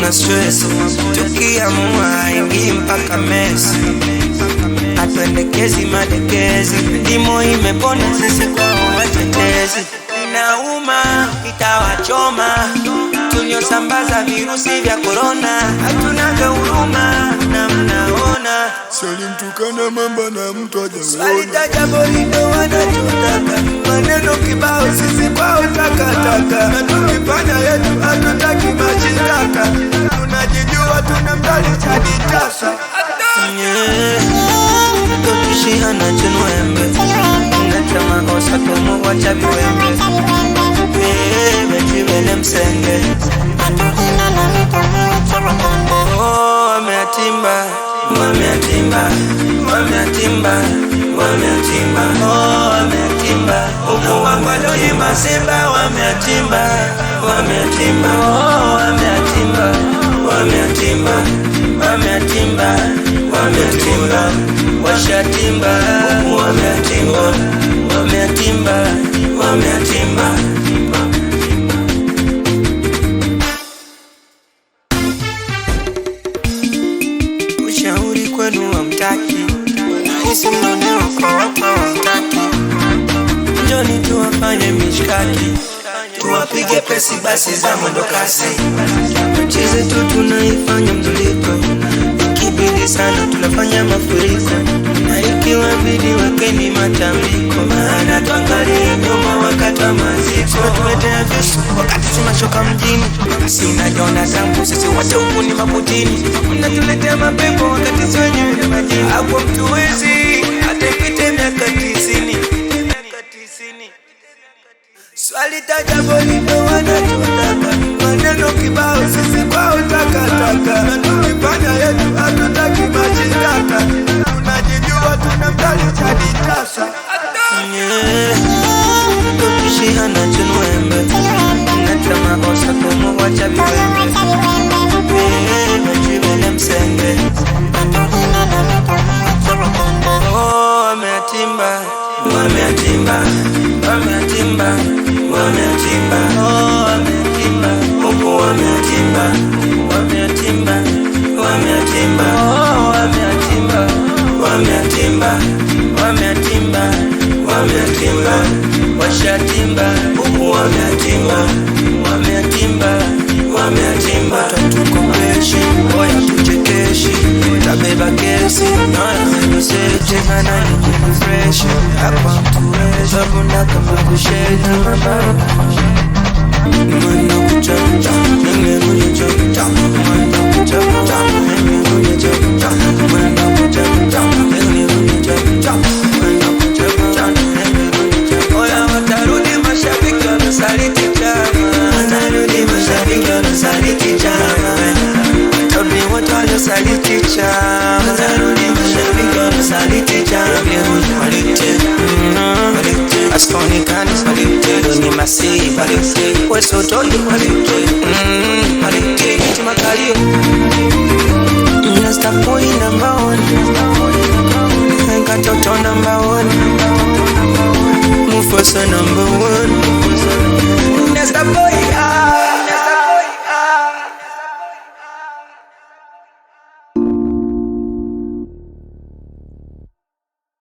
tuna stress, tukiamua ingi mpaka mess. Atuendekezi madekezi, ndimo imepona sisi kwa watetezi. Inauma, itawachoma, tuliosambaza virusi vya corona. Hatunaga huruma na mnaona. Swali mtukana mamba na mtu hajaona. Swali tajabolindo wanachotaka, maneno kibao sisi kwa utakataka. Na tukifanya yetu hatutaki mashitaka, tunajijua tunamdali chaditasa. Tukishihana chenwembe, natama osa tomo wacha viwembe. Betibele msenge, wameatimba, wameatimba, wameatimba, wameatimba, wameatimba. Uko wangwalo ni masimba, wameatimba, wameatimba, wameatimba, wameatimba, wameatimba, wameatimba, washatimba, wameatimba, wameatimba, wameatimba. Ushauri kwenu hamtaki, hisi mnaonea kwa wapa hamtaki. Njoni tuwafanye mishkaki, tuwapige pesi basi za mwendo kasi. Mchize tu tunaifanya mzuliko, ikibidi sana tunafanya mafuriko. Na ikiwa bidi wekeni matambiko, maana tuangalie nyuma wakati wa maziko. Sura tumetea visu wakati tunashoka mjini, si unajona zangu sisi wote huku ni mabutini. Mnatuletea mapepo wakati swenyewe ni majini. Hapo mtu wezi atepite miaka 90. Swali tajabolindo wanachotaka, maneno kibao sisi kwa utakataka. Na tukifanya yetu hatutaki mashitaka, tunajijua tunamdali chaditasa. Tukishihana chenwembe, natama osa tomo wacha viwembe. Betibele msenge, wameatimba, wameatimba, wameatimba, wameatimba, wameatimba. Uko wameatimba, wameatimba, wameatimba, wameatimba, wameatimba, wameatimba, wameatimba, washatimba. Uko wameatimba, wameatimba, wameatimba. Tatukombeshi, oya tuchekeshi, tabeba kesi, noya seche mana ni fresh. Hapa mtuwezi, babunda kama kusheta mabaro. Mwendo kuchacha, nenge kuchacha, mwendo kuchacha, nenge kuchacha, mwendo kuchacha, nenge kuchacha, mwendo kuchacha, nenge kuchacha. Oya watarudi mashabiki wanasaliti chama, watarudi mashabiki wanasaliti chama. Watarudi watu wanasaliti chama, watarudi mashabiki wanasaliti chama. Askoni kani salite, ni masi balite, weso toyi balite, timakalio. Rasta boy number 1, Katoto number 1, Mufasa number 1.